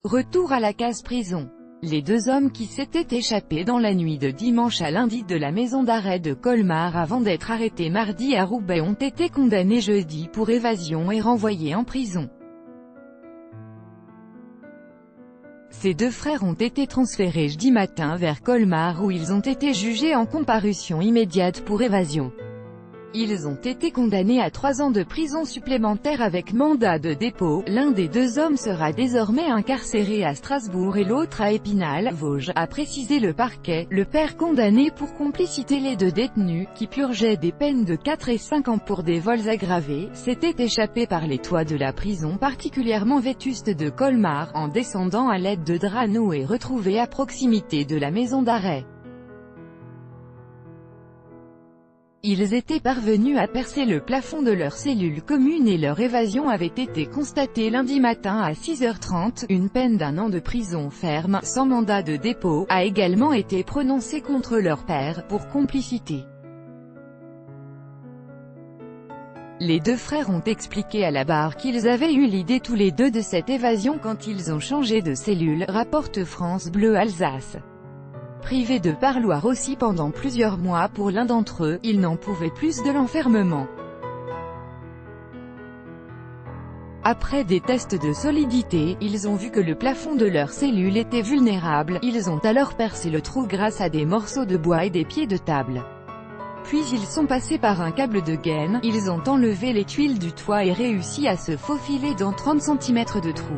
Retour à la case prison. Les deux hommes qui s'étaient échappés dans la nuit de dimanche à lundi de la maison d'arrêt de Colmar avant d'être arrêtés mardi à Roubaix ont été condamnés jeudi pour évasion et renvoyés en prison. Ces deux frères ont été transférés jeudi matin vers Colmar où ils ont été jugés en comparution immédiate pour évasion. Ils ont été condamnés à 3 ans de prison supplémentaire avec mandat de dépôt. L'un des deux hommes sera désormais incarcéré à Strasbourg et l'autre à Épinal, Vosges, a précisé le parquet. Le père condamné pour complicité, les deux détenus, qui purgeaient des peines de 4 et 5 ans pour des vols aggravés, s'étaient échappés par les toits de la prison particulièrement vétuste de Colmar, en descendant à l'aide de draps noués retrouvés à proximité de la maison d'arrêt. Ils étaient parvenus à percer le plafond de leur cellule commune et leur évasion avait été constatée lundi matin à 6h30. Une peine d'1 an de prison ferme, sans mandat de dépôt, a également été prononcée contre leur père, pour complicité. Les deux frères ont expliqué à la barre qu'ils avaient eu l'idée tous les deux de cette évasion quand ils ont changé de cellule, rapporte France Bleu Alsace. Privés de parloir aussi pendant plusieurs mois pour l'un d'entre eux, ils n'en pouvaient plus de l'enfermement. Après des tests de solidité, ils ont vu que le plafond de leur cellule était vulnérable, ils ont alors percé le trou grâce à des morceaux de bois et des pieds de table. Puis ils sont passés par un câble de gaine, ils ont enlevé les tuiles du toit et réussi à se faufiler dans 30 cm de trou.